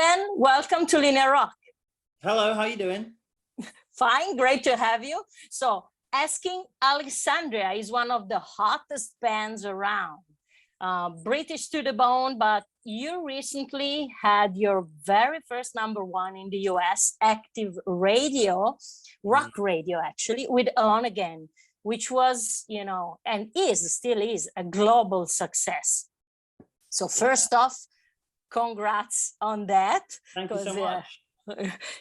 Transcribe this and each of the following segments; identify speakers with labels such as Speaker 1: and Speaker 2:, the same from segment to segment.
Speaker 1: Ben, welcome to Linea Rock.
Speaker 2: Hello, how you doing?
Speaker 1: Fine, great to have you. So, Asking Alexandria is one of the hottest bands around. British to the bone, but you recently had your very first #1 in the US, active radio, rock radio actually, with Alone Again, which was, and still is a global success. So first off, congrats on that.
Speaker 2: Thank you so much.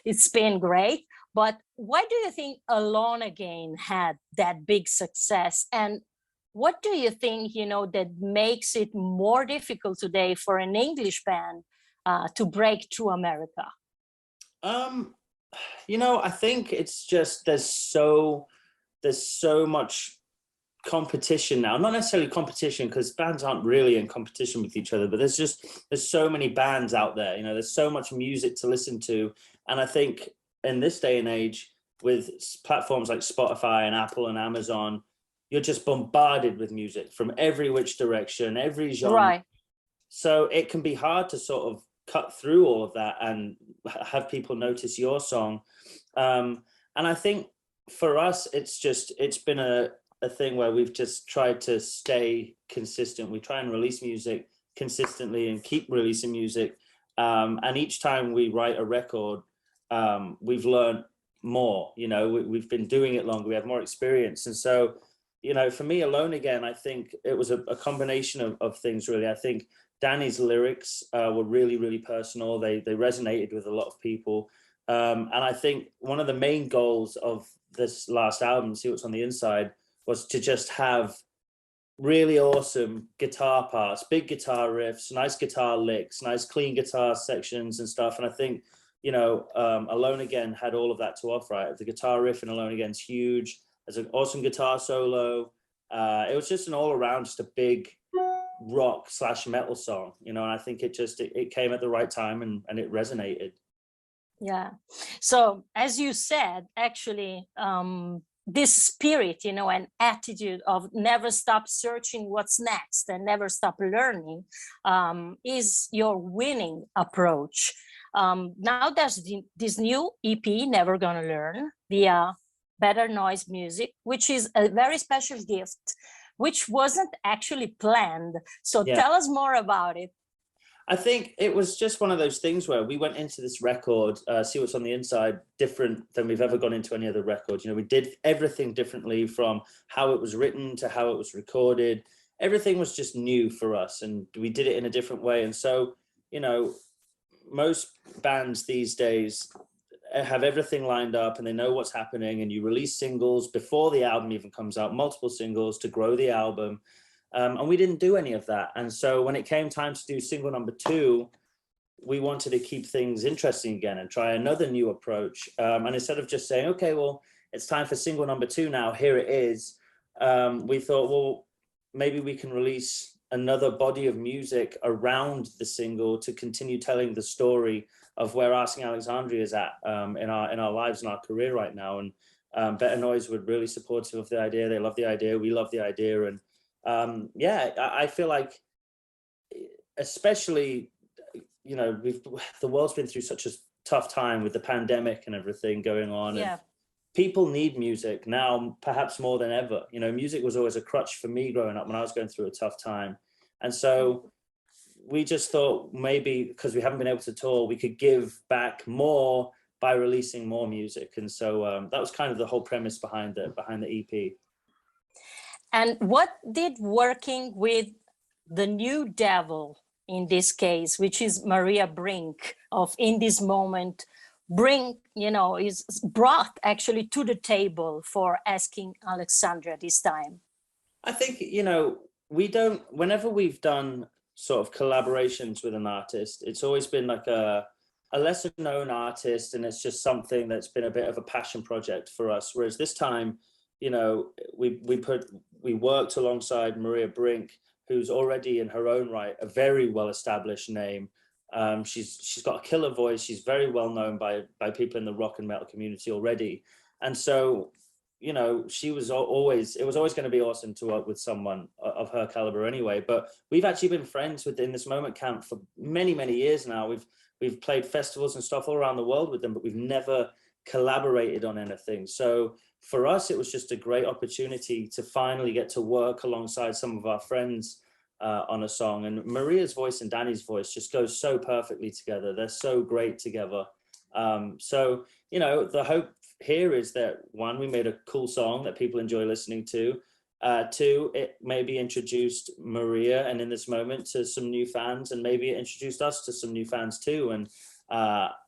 Speaker 1: It's been great. But why do you think Alone Again had that big success? And what do you think, that makes it more difficult today for an English band to break through America?
Speaker 2: I think it's just there's so much competition now. Not necessarily competition, because bands aren't really in competition with each other, but there's so many bands out there. There's so much music to listen to, and I think in this day and age, with platforms like Spotify and Apple and Amazon, you're just bombarded with music from every which direction, every genre.
Speaker 1: Right.
Speaker 2: So it can be hard to sort of cut through all of that and have people notice your song. And I think for us, it's been a thing where we've just tried to stay consistent. We try and release music consistently and keep releasing music. And each time we write a record, we've learned more. We've been doing it longer, we have more experience. And so, for me, Alone Again, I think it was a combination of things, really. I think Danny's lyrics were really, really personal. They resonated with a lot of people. And I think one of the main goals of this last album, See What's on the Inside, was to just have really awesome guitar parts, big guitar riffs, nice guitar licks, nice clean guitar sections and stuff. And I think, Alone Again had all of that to offer. Right? The guitar riff in Alone Again's huge. There's an awesome guitar solo. It was just an all around, just a big rock / metal song, and I think it came at the right time and it resonated.
Speaker 1: Yeah. So as you said, actually, this spirit, and attitude of never stop searching what's next and never stop learning is your winning approach. Now there's this new EP, Never Gonna Learn, via Better Noise Music, which is a very special gift, which wasn't actually planned. So Tell us more about it.
Speaker 2: I think it was just one of those things where we went into this record, See What's on the Inside, different than we've ever gone into any other record. We did everything differently, from how it was written to how it was recorded. Everything was just new for us, and we did it in a different way. And so, most bands these days have everything lined up and they know what's happening, and you release singles before the album even comes out, multiple singles to grow the album. And we didn't do any of that. And so when it came time to do single #2, we wanted to keep things interesting again and try another new approach. And instead of just saying, okay, well, it's time for single #2 now, here it is, we thought, well, maybe we can release another body of music around the single to continue telling the story of where Asking Alexandria is at in our lives and our career right now. And Better Noise were really supportive of the idea. They love the idea. We love the idea. And I feel like, especially, the world's been through such a tough time with the pandemic and everything going on.
Speaker 1: Yeah.
Speaker 2: And people need music now, perhaps more than ever. Music was always a crutch for me growing up when I was going through a tough time. And so we just thought maybe because we haven't been able to tour, we could give back more by releasing more music. And so that was kind of the whole premise behind the EP.
Speaker 1: And what did working with the new devil in this case, which is Maria Brink of In This Moment, is brought actually to the table for Asking Alexandria this time?
Speaker 2: I think, whenever we've done sort of collaborations with an artist, it's always been like a lesser known artist, and it's just something that's been a bit of a passion project for us. Whereas this time, we worked alongside Maria Brink, who's already in her own right a very well-established name. She's got a killer voice. She's very well known by people in the rock and metal community already. And so, it was always going to be awesome to work with someone of her caliber anyway. But we've actually been friends within this moment camp for many, many years now. we've played festivals and stuff all around the world with them, but we've never collaborated on anything. So for us, it was just a great opportunity to finally get to work alongside some of our friends on a song. And Maria's voice and Danny's voice just goes so perfectly together. They're so great together. So, you know, the hope here is that, one, we made a cool song that people enjoy listening to. Two, it maybe introduced Maria, and in this moment, to some new fans, and maybe it introduced us to some new fans too. And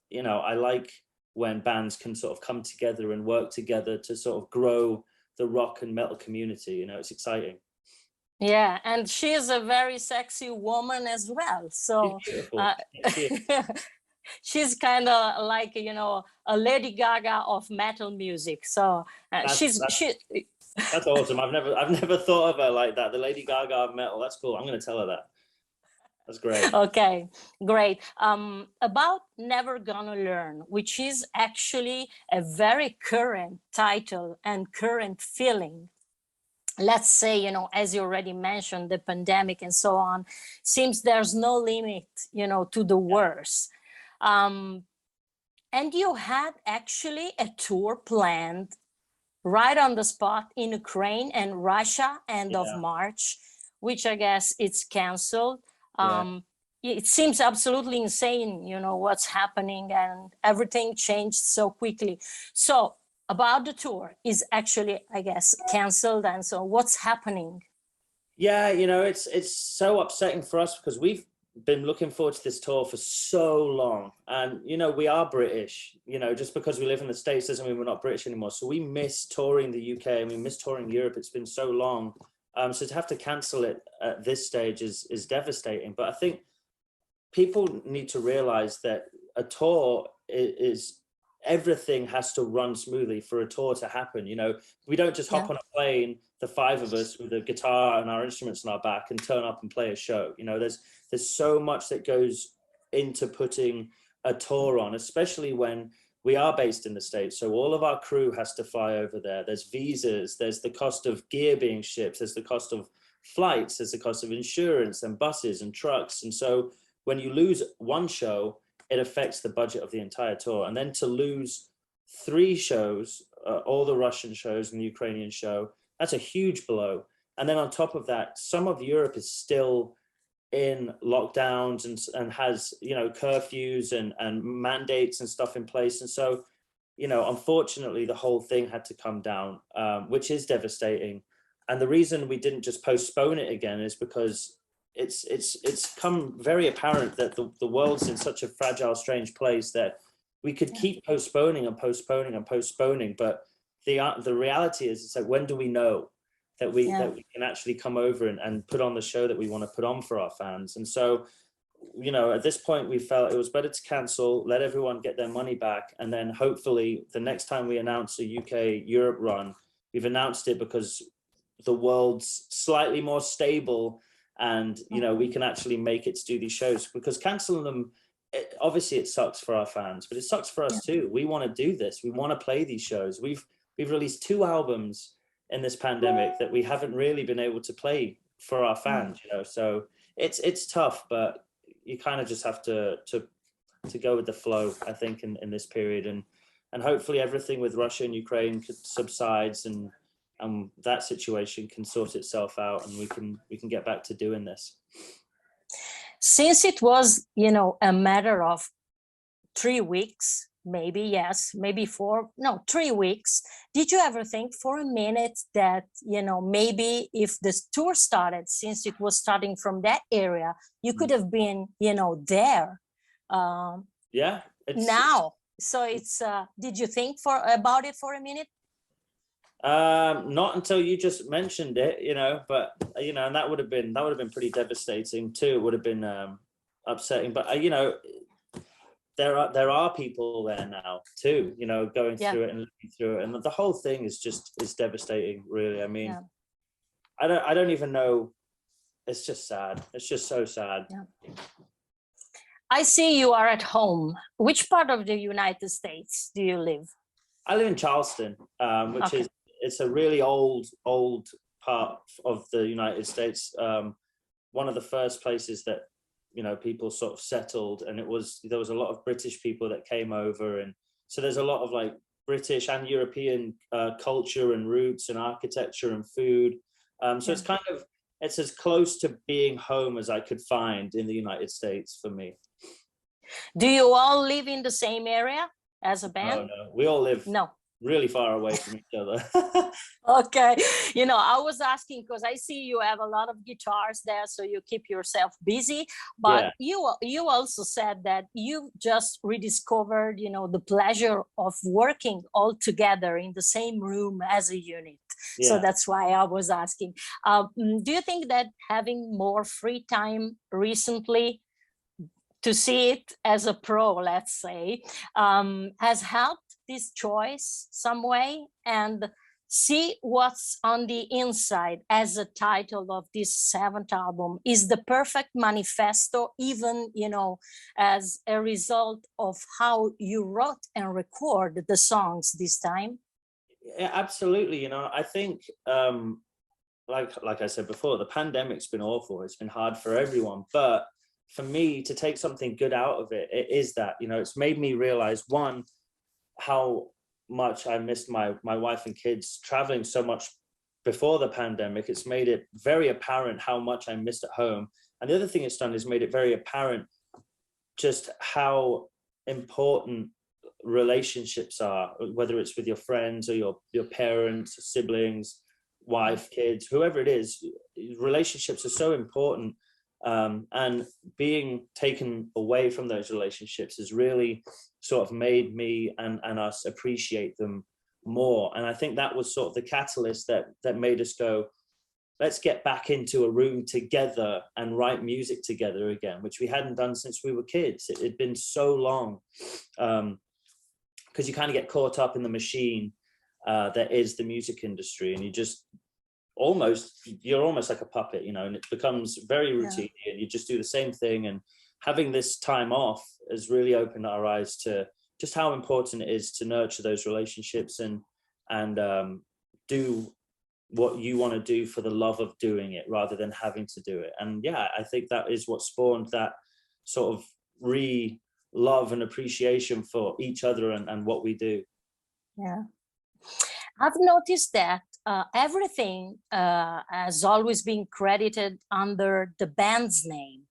Speaker 2: you know, I like when bands can sort of come together and work together to sort of grow the rock and metal community. You know, it's exciting.
Speaker 1: Yeah, and she is a very sexy woman as well. So
Speaker 2: She's beautiful.
Speaker 1: she's kind of like, you know, a Lady Gaga of metal music. So
Speaker 2: That's awesome. I've never thought of her like that. The Lady Gaga of metal. That's cool. I'm going to tell her that. That's great.
Speaker 1: Okay, great. About Never Gonna Learn, which is actually a very current title and current feeling. Let's say, you know, as you already mentioned, the pandemic and so on, seems there's no limit, you know, to the worst. And you had actually a tour planned right on the spot in Ukraine and Russia, end of March, which I guess it's canceled. It seems absolutely insane, you know, what's happening, and everything changed so quickly. So about the tour is actually, I guess, canceled. And so what's happening?
Speaker 2: Yeah, you know, it's so upsetting for us because we've been looking forward to this tour for so long. And, you know, we are British, you know, just because we live in the States doesn't mean we're not British anymore. So we miss touring the UK and we miss touring Europe. It's been so long. So to have to cancel it at this stage is devastating. But I think people need to realize that a tour is everything has to run smoothly for a tour to happen. You know, we don't just hop on a plane, the five of us with a guitar and our instruments on our back, and turn up and play a show. You know, there's so much that goes into putting a tour on, especially when we are based in the States. So all of our crew has to fly over there. There's visas, there's the cost of gear being shipped, there's the cost of flights, there's the cost of insurance and buses and trucks. And so when you lose one show, it affects the budget of the entire tour. And then to lose 3 shows, all the Russian shows and the Ukrainian show, that's a huge blow. And then on top of that, some of Europe is still in lockdowns and has, you know, curfews and mandates and stuff in place. And so, you know, unfortunately, the whole thing had to come down, which is devastating. And the reason we didn't just postpone it again is because it's come very apparent that the world's in such a fragile, strange place that we could keep postponing and postponing and postponing. But the reality is, it's like, when do we know that we can actually come over and put on the show that we want to put on for our fans? And so, you know, at this point, we felt it was better to cancel, let everyone get their money back, and then hopefully the next time we announce a UK Europe run, we've announced it because the world's slightly more stable, and, you know, we can actually make it to do these shows. Because canceling them, obviously it sucks for our fans, but it sucks for us too. We want to do this. We want to play these shows. We've released 2 albums in this pandemic that we haven't really been able to play for our fans, you know. So it's tough, but you kind of just have to go with the flow, I think, in this period, and hopefully everything with Russia and Ukraine subsides, and that situation can sort itself out, and we can get back to doing this.
Speaker 1: Since it was, you know, a matter of 3 weeks, maybe, yes, maybe 4, no, 3 weeks, did you ever think for a minute that, you know, maybe if this tour started, since it was starting from that area, you could have been, you know, there now? So it's did you think about it for a minute?
Speaker 2: Not until you just mentioned it, you know, but, you know, and that would have been pretty devastating too. It would have been upsetting, but you know, there are people there now too, you know, going through it and looking through it, and the whole thing is devastating, really. I mean, I don't even know. It's just sad. It's just so sad.
Speaker 1: I see you are at home. Which part of the United States do you live?
Speaker 2: I live in Charleston, which is, it's a really old part of the United States. One of the first places that you know, people sort of settled, and there was a lot of British people that came over, and so there's a lot of like British and European culture and roots and architecture and food. So it's as close to being home as I could find in the United States for me.
Speaker 1: Do you all live in the same area as a band?
Speaker 2: No, we all live really far away from each other.
Speaker 1: Okay, you know, I was asking because I see you have a lot of guitars there, so you keep yourself busy. But you also said that you just rediscovered, you know, the pleasure of working all together in the same room as a unit. So that's why I was asking. Do you think that having more free time recently, to see it as a pro, let's say, has helped this choice some way? And see what's on the inside as a title of this 7th album is the perfect manifesto, even, you know, as a result of how you wrote and record the songs this time?
Speaker 2: Yeah, absolutely. You know, I think like I said before, the pandemic's been awful. It's been hard for everyone, but for me to take something good out of it, it is that, you know, it's made me realize, one, how much I missed my wife and kids traveling so much before the pandemic. It's made it very apparent how much I missed at home. And the other thing it's done is made it very apparent just how important relationships are, whether it's with your friends or your parents, siblings, wife, kids, whoever it is. Relationships are so important. And being taken away from those relationships has really sort of made me and us appreciate them more. And I think that was sort of the catalyst that made us go, let's get back into a room together and write music together again, which we hadn't done since we were kids. It had been so long, because you kind of get caught up in the machine that is the music industry, and you're almost like a puppet, you know, and it becomes very routine, and you just do the same thing. And having this time off has really opened our eyes to just how important it is to nurture those relationships and do what you want to do for the love of doing it rather than having to do it. And yeah, I think that is what spawned that sort of love and appreciation for each other and what we do.
Speaker 1: Yeah, I've noticed that everything has always been credited under the band's name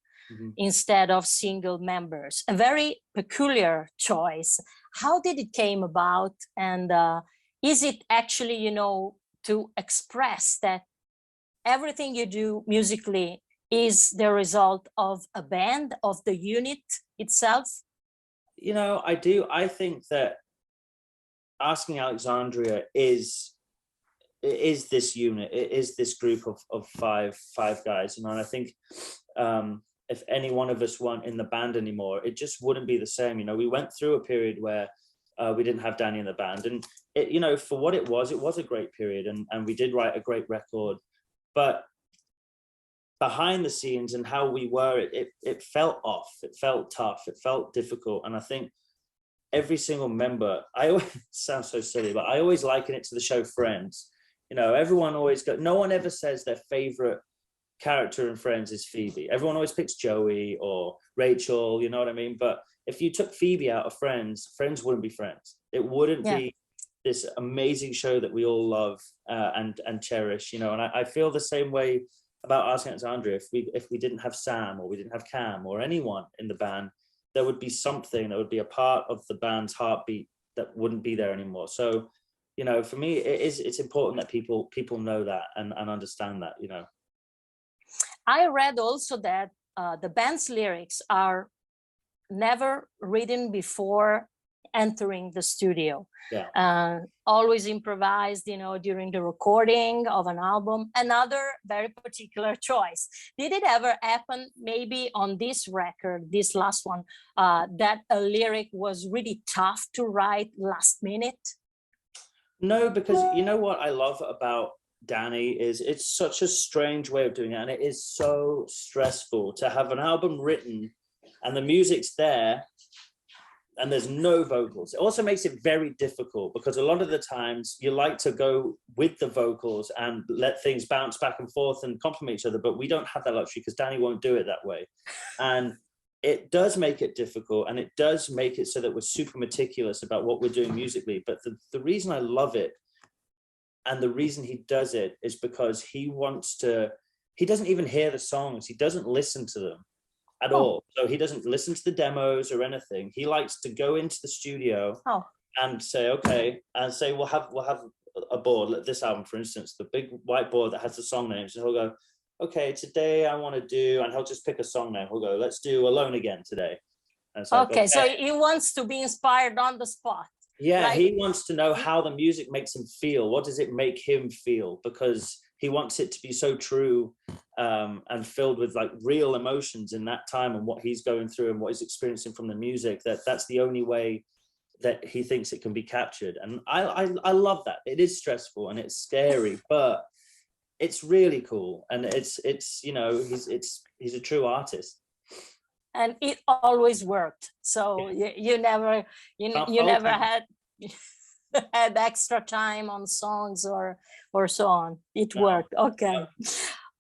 Speaker 1: instead of single members. A very peculiar choice. How did it came about? And is it actually, you know, to express that everything you do musically is the result of a band, of the unit itself?
Speaker 2: You know, I do. I think that Asking Alexandria is this unit. It is this group of five guys, you know. And I think if any one of us weren't in the band anymore, it just wouldn't be the same. You know, we went through a period where we didn't have Danny in the band, and it, you know, for what it was a great period, and we did write a great record. But behind the scenes and how we were, it felt off. It felt tough. It felt difficult. And I think every single member, I always sound so silly, but I always liken it to the show Friends. You know, everyone always no one ever says their favorite character in Friends is Phoebe. Everyone always picks Joey or Rachel, you know what I mean? But if you took Phoebe out of Friends, Friends wouldn't be Friends. It wouldn't be this amazing show that we all love and cherish, you know. And I feel the same way about Asking Alexandria. If we didn't have Sam, or we didn't have Cam, or anyone in the band, there would be something that would be a part of the band's heartbeat that wouldn't be there anymore. So, you know, for me, it's important that people know that and understand that, you know.
Speaker 1: I read also that the band's lyrics are never written before entering the studio. Always improvised, you know, during the recording of an album. Another very particular choice. Did it ever happen, maybe on this record, this last one, that a lyric was really tough to write last minute?
Speaker 2: No, because you know what I love about Danny is it's such a strange way of doing it, and it is so stressful to have an album written and the music's there, and there's no vocals. It also makes it very difficult because a lot of the times you like to go with the vocals and let things bounce back and forth and complement each other, but we don't have that luxury because Danny won't do it that way. And it does make it difficult, and it does make it so that we're super meticulous about what we're doing musically. But the reason I love it and the reason he does it is because he doesn't even hear the songs. He doesn't listen to them at all. So he doesn't listen to the demos or anything. He likes to go into the studio and say, okay, and say, we'll have a board, this album, for instance, the big whiteboard that has the song names. And he'll go, okay, today I want to do, and he'll just pick a song name. He'll go, let's do Alone Again today. And it's like,
Speaker 1: okay, so he wants to be inspired on the spot.
Speaker 2: Yeah,
Speaker 1: like,
Speaker 2: he wants to know how the music makes him feel. What does it make him feel? Because he wants it to be so true and filled with like real emotions in that time and what he's going through and what he's experiencing from the music. That's the only way that he thinks it can be captured. And I love that. It is stressful and it's scary, but it's really cool. And it's you know, he's a true artist.
Speaker 1: And it always worked. So you never had had extra time on songs or so on. It worked. Okay.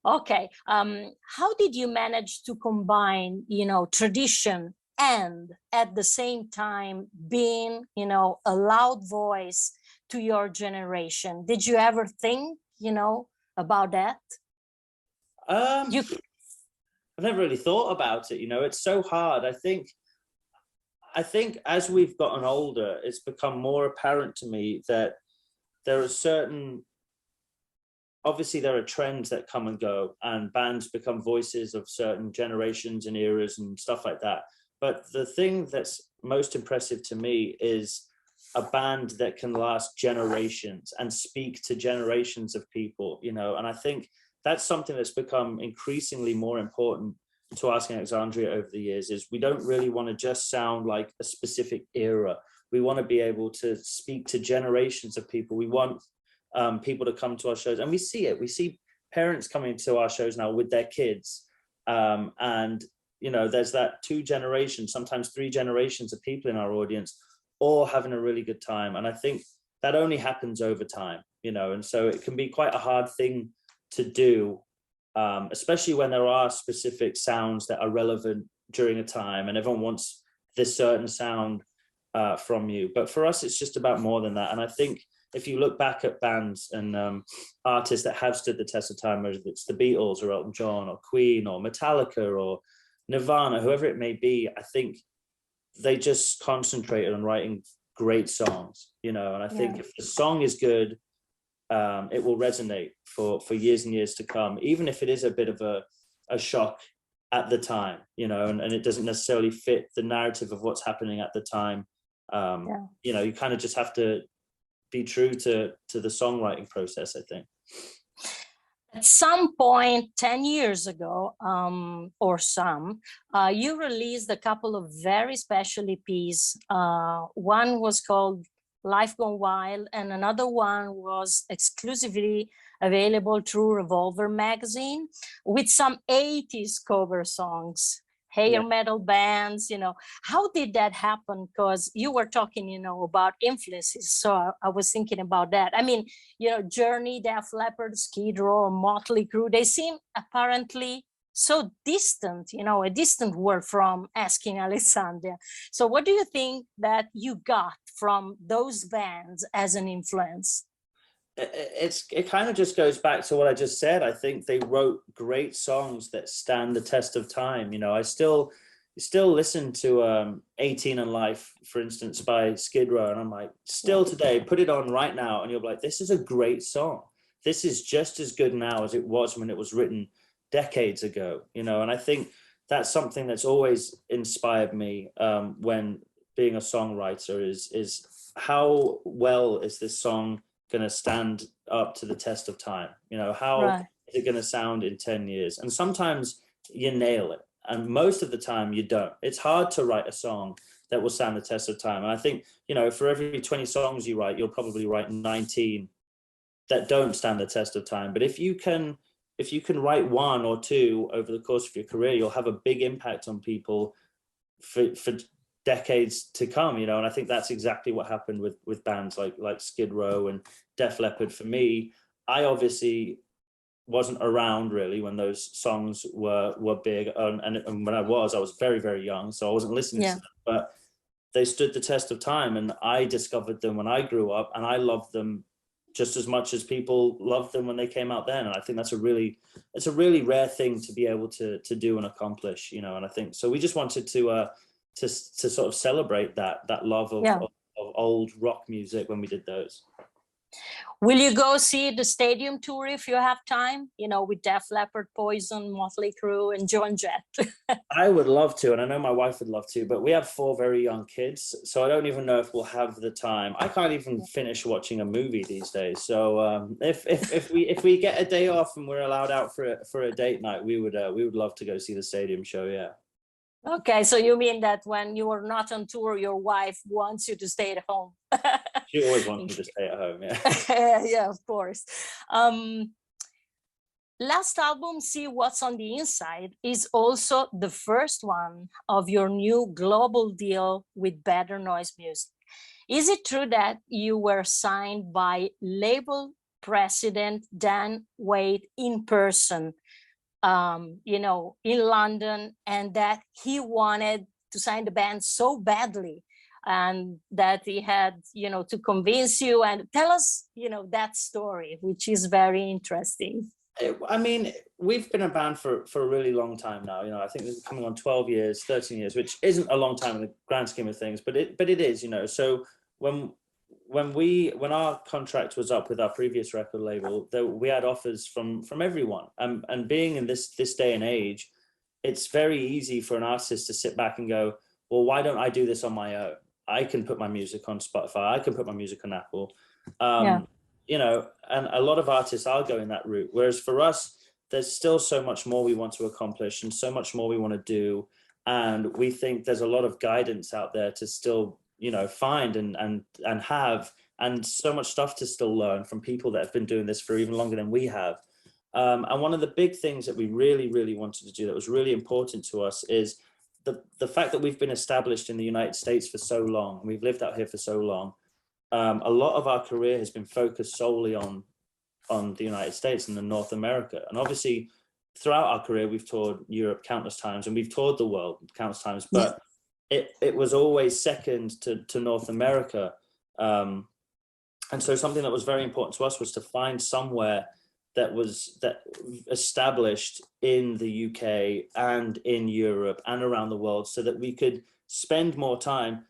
Speaker 1: Okay. How did you manage to combine, you know, tradition and at the same time being, you know, a loud voice to your generation? Did you ever think, you know, about that?
Speaker 2: I've never really thought about it. You know, it's so hard. I think as we've gotten older, it's become more apparent to me that there are obviously there are trends that come and go, and bands become voices of certain generations and eras and stuff like that. But the thing that's most impressive to me is a band that can last generations and speak to generations of people, you know, and I think that's something that's become increasingly more important to Asking Alexandria over the years. Is we don't really want to just sound like a specific era. We want to be able to speak to generations of people. We want people to come to our shows, and we see it. We see parents coming to our shows now with their kids, and you know, there's that 2 generations, sometimes 3 generations of people in our audience, all having a really good time. And I think that only happens over time, you know, and so it can be quite a hard thing to do, especially when there are specific sounds that are relevant during a time and everyone wants this certain sound from you. But for us, it's just about more than that. And I think if you look back at bands and artists that have stood the test of time, whether it's the Beatles or Elton John or Queen or Metallica or Nirvana, whoever it may be, I think they just concentrated on writing great songs, you know, and I think if the song is good, it will resonate for years and years to come, even if it is a bit of a shock at the time, you know, and it doesn't necessarily fit the narrative of what's happening at the time. You know, you kind of just have to be true to the songwriting process, I think.
Speaker 1: At some point 10 years ago, you released a couple of very special EPs. One was called Life Gone Wild, and another one was exclusively available through Revolver magazine with some 80s cover songs, hair metal bands, you know. How did that happen? Because you were talking, you know, about influences. So I was thinking about that. I mean, you know, Journey, Def Leppard, Skid Row, Motley Crue, they seem apparently so distant, you know, a distant world from Asking Alexandria. So what do you think that you got from those bands as an influence?
Speaker 2: It kind of just goes back to what I just said. I think they wrote great songs that stand the test of time. You know, I still listen to 18 and Life, for instance, by Skid Row, and I'm like, still today, put it on right now, and you're like, this is a great song. This is just as good now as it was when it was written decades ago, you know. And I think that's something that's always inspired me when being a songwriter is how well is this song going to stand up to the test of time? You know, how is it going to sound in 10 years? And sometimes you nail it, and most of the time you don't. It's hard to write a song that will stand the test of time. And I think, you know, for every 20 songs you write, you'll probably write 19 that don't stand the test of time. But if you can write 1 or 2 over the course of your career, you'll have a big impact on people for decades to come, you know. And I think that's exactly what happened with bands like Skid Row and Def Leppard. For me, I obviously wasn't around really when those songs were big, and when I was very, very young, so I wasn't listening to them, but they stood the test of time, and I discovered them when I grew up, and I loved them just as much as people loved them when they came out then. And I think that's a really rare thing to be able to do and accomplish, you know. And I think so we just wanted to sort of celebrate that love of old rock music when we did those.
Speaker 1: Will you go see the stadium tour if you have time? You know, with Def Leppard, Poison, Motley Crue, and Joan Jett.
Speaker 2: I would love to, and I know my wife would love to, but we have 4 very young kids, so I don't even know if we'll have the time. I can't even finish watching a movie these days. So if we get a day off and we're allowed out for a date night, we would love to go see the stadium show. Yeah.
Speaker 1: Okay, so you mean that when you are not on tour, your wife wants you to stay at home?
Speaker 2: She always wants me to stay at home, yeah.
Speaker 1: Yeah, of course. Last album, See What's on the Inside, is also the first one of your new global deal with Better Noise Music. Is it true that you were signed by label president Dan Wade in person, you know, in London, and that he wanted to sign the band so badly, and that he had, you know, to convince you? And tell us, you know, that story, which is very interesting.
Speaker 2: I mean, we've been a band for a really long time now. You know, I think this is coming on 12 years, 13 years, which isn't a long time in the grand scheme of things, but it is, you know. So when our contract was up with our previous record label, we had offers from everyone. And being in this day and age, it's very easy for an artist to sit back and go, well, why don't I do this on my own? I can put my music on Spotify. I can put my music on Apple. You know, and a lot of artists are going that route. Whereas for us, there's still so much more we want to accomplish and so much more we want to do. And we think there's a lot of guidance out there to still, you know, find and have, and so much stuff to still learn from people that have been doing this for even longer than we have. And one of the big things that we really, really wanted to do that was really important to us is the fact that we've been established in the United States for so long. We've lived out here for so long. A lot of our career has been focused solely on the United States and North America. And obviously, throughout our career, we've toured Europe countless times, and we've toured the world countless times, but it was always second to North America. And so something that was very important to us was to find somewhere that established in the UK and in Europe and around the world, so that we could spend more time.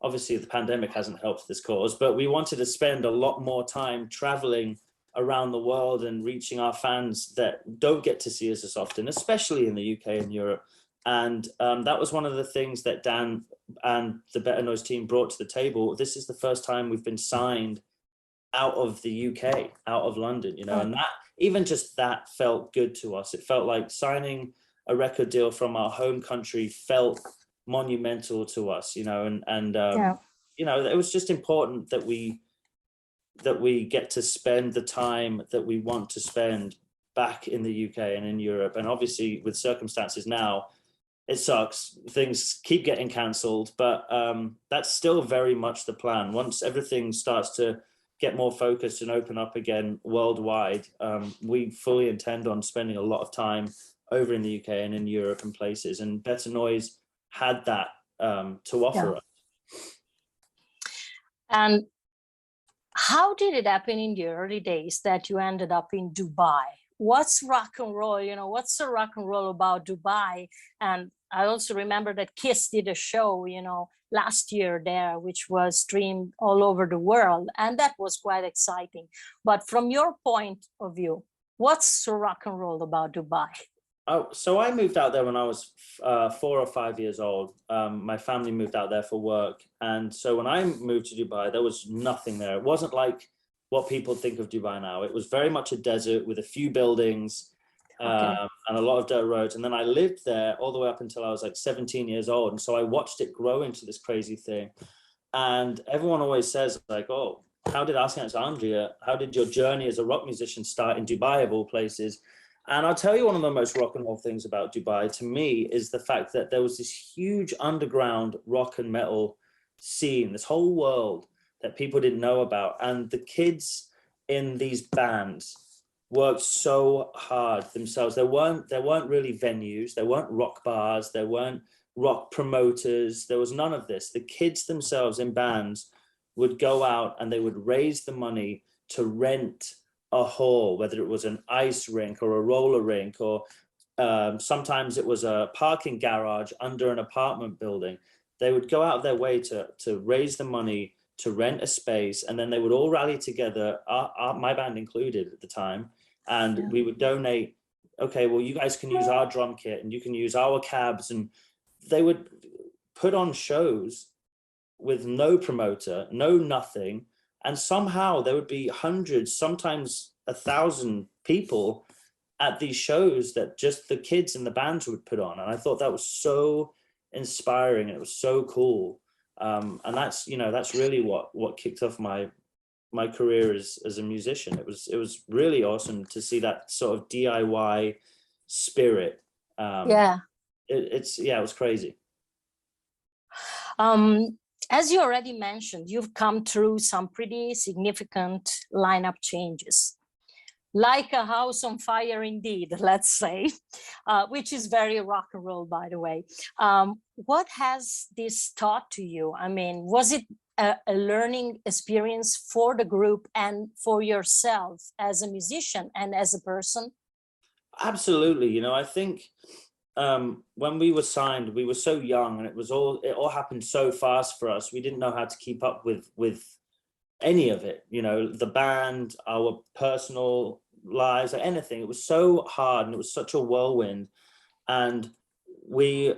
Speaker 2: Obviously, the pandemic hasn't helped this cause, but we wanted to spend a lot more time traveling around the world and reaching our fans that don't get to see us as often, especially in the UK and Europe. And that was one of the things that Dan and the Better Noise team brought to the table. This is the first time we've been signed out of the UK, out of London, you know, and that, even just that felt good to us. It felt like signing a record deal from our home country felt monumental to us, you know, and you know, it was just important that we get to spend the time that we want to spend back in the UK and in Europe. And obviously, with circumstances now, it sucks. Things keep getting cancelled, but that's still very much the plan. Once everything starts to get more focused and open up again worldwide, we fully intend on spending a lot of time over in the UK and in Europe and places. And Better Noise had that to offer us.
Speaker 1: And how did it happen in the early days that you ended up in Dubai? What's rock and roll? You know, what's the rock and roll about Dubai? And I also remember that Kiss did a show, you know, last year there, which was streamed all over the world. And that was quite exciting. But from your point of view, what's the rock and roll about Dubai?
Speaker 2: Oh, so I moved out there when I was 4 or 5 years old. My family moved out there for work. And so when I moved to Dubai, there was nothing there. It wasn't like what people think of Dubai now. It was very much a desert with a few buildings and a lot of dirt roads. And then I lived there all the way up until I was like 17 years old. And so I watched it grow into this crazy thing. And everyone always says like, oh, how did Alexandria, how did your journey as a rock musician start in Dubai of all places? And I'll tell you, one of the most rock and roll things about Dubai to me is the fact that there was this huge underground rock and metal scene, this whole world that people didn't know about. And the kids in these bands worked so hard themselves. There weren't really venues, there weren't rock bars, there weren't rock promoters, there was none of this. The kids themselves in bands would go out and they would raise the money to rent a hall, whether it was an ice rink or a roller rink, or sometimes it was a parking garage under an apartment building. They would go out of their way to raise the money to rent a space, and then they would all rally together, my band included at the time, and we would donate, okay, well, you guys can use our drum kit and you can use our cabs, and they would put on shows with no promoter, no nothing, and somehow there would be hundreds, sometimes 1,000 people at these shows that just the kids and the bands would put on. And I thought that was so inspiring, and it was so cool. And that's, you know, that's really what kicked off my career as a musician. It was really awesome to see that sort of DIY spirit. It was crazy.
Speaker 1: As you already mentioned, you've come through some pretty significant lineup changes, like a house on fire indeed, let's say, which is very rock and roll, by the way. What has this taught to you? I mean, was it a learning experience for the group and for yourself as a musician and as a person?
Speaker 2: Absolutely. You know, I think when we were signed, we were so young, and it all happened so fast for us. We didn't know how to keep up with any of it, you know, the band, our personal lives, or anything. It was so hard, and it was such a whirlwind, and we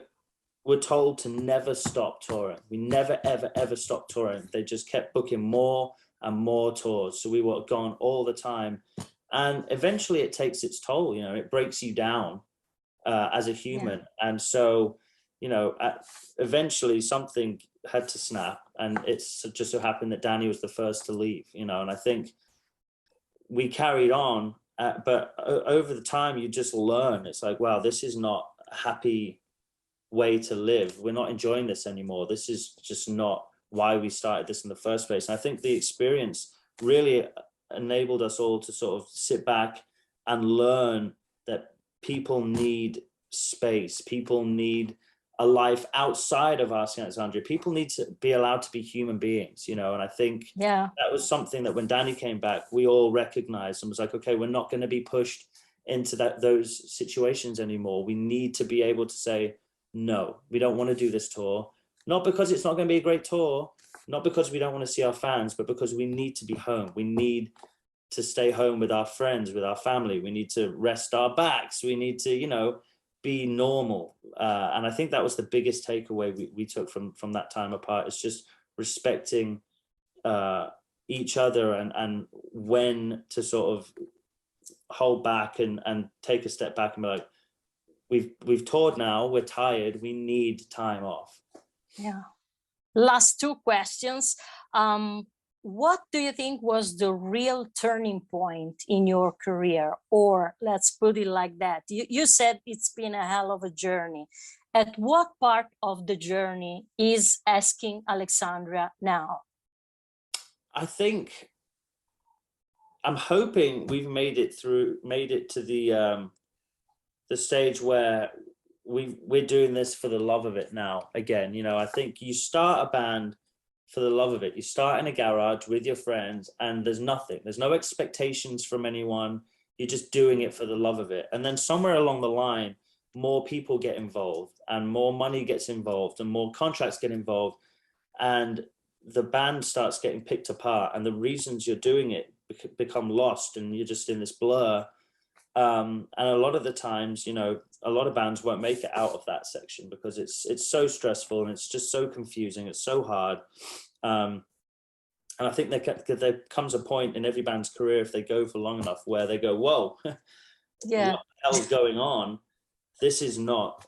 Speaker 2: were told to never stop touring. We never ever stopped touring. They just kept booking more and more tours, so we were gone all the time, and eventually it takes its toll. You know, it breaks you down as a human. And so, you know, eventually something had to snap, and it's just so happened that Danny was the first to leave, you know. And I think we carried on, but over the time you just learn. It's like, wow, this is not a happy way to live. We're not enjoying this anymore. This is just not why we started this in the first place. And I think the experience really enabled us all to sort of sit back and learn that people need space. People need a life outside of our Alexandria. People need to be allowed to be human beings, you know. And I think that was something that when Danny came back, we all recognized and was like, okay, we're not going to be pushed into those situations anymore. We need to be able to say, no, we don't want to do this tour. Not because it's not going to be a great tour, not because we don't want to see our fans, but because we need to be home. We need to stay home with our friends, with our family. We need to rest our backs. We need to, you know, be normal. And I think that was the biggest takeaway we took from that time apart. It's just respecting each other, and when to sort of hold back and take a step back and be like, we've toured now, we're tired, we need time off.
Speaker 1: Yeah. Last two questions. What do you think was the real turning point in your career? Or let's put it like that. You said it's been a hell of a journey. At what part of the journey is Asking Alexandria now? I
Speaker 2: think, I'm hoping we've made it to the stage where we're doing this for the love of it now again. You know, I think you start a band for the love of it. You start in a garage with your friends, and there's no expectations from anyone. You're just doing it for the love of it. And then somewhere along the line, more people get involved, and more money gets involved, and more contracts get involved, and the band starts getting picked apart, and the reasons you're doing it become lost, and you're just in this blur. And a lot of the times, you know, a lot of bands won't make it out of that section because it's so stressful, and it's just so confusing. It's so hard. And I think there comes a point in every band's career, if they go for long enough, where they go, whoa, what the hell is going on? This is not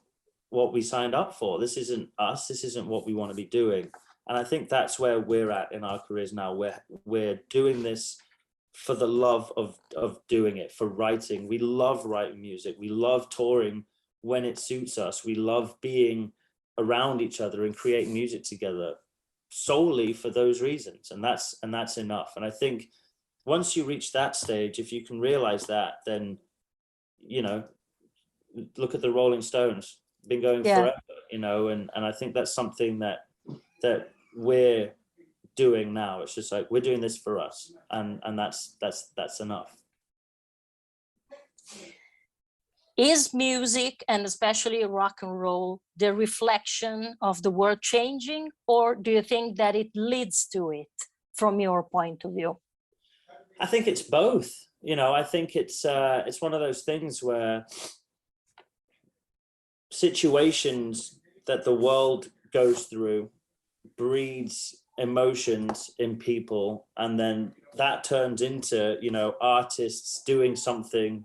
Speaker 2: what we signed up for. This isn't us. This isn't what we want to be doing. And I think that's where we're at in our careers now. We're doing this for the love of doing it, for writing. We love writing music. We love touring when it suits us. We love being around each other and creating music together solely for those reasons. And that's enough. And I think once you reach that stage, if you can realize that, then, you know, look at the Rolling Stones, been going forever, you know, and I think that's something that we're doing now. It's just like, we're doing this for us, and that's enough.
Speaker 1: Is music, and especially rock and roll, the reflection of the world changing, or do you think that it leads to it from your point of view?
Speaker 2: I think it's both. You know, I think it's one of those things where situations that the world goes through breeds emotions in people, and then that turns into, you know, artists doing something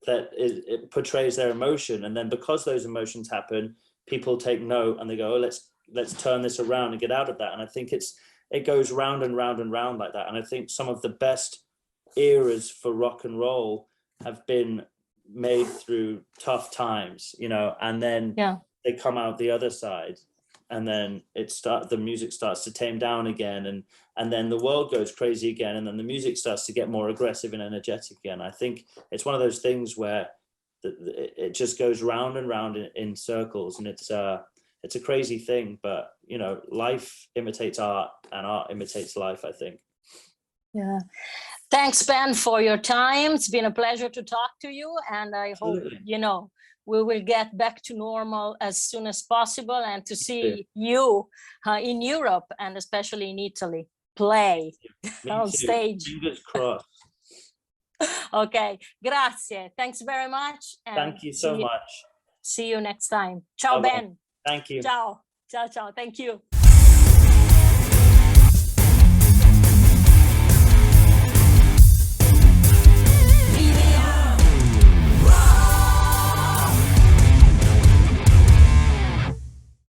Speaker 2: that it portrays their emotion, and then because those emotions happen, people take note and they go, oh, let's turn this around and get out of that. And I think it goes round and round and round like that. And I think some of the best eras for rock and roll have been made through tough times, you know, and then they come out the other side, and then the music starts to tame down again, and then the world goes crazy again, and then the music starts to get more aggressive and energetic again. I think it's one of those things where it just goes round and round in circles, and it's a crazy thing, but, you know, life imitates art and art imitates life, I think.
Speaker 1: Yeah. Thanks, Ben, for your time. It's been a pleasure to talk to you, and I hope, you know, we will get back to normal as soon as possible, and to see you in Europe, and especially in Italy, play on stage.
Speaker 2: Fingers crossed.
Speaker 1: Okay, grazie. Thanks very much. And
Speaker 2: thank you so much.
Speaker 1: See you next time. Ciao, Ben.
Speaker 2: Thank you.
Speaker 1: Ciao. Ciao, ciao. Thank you.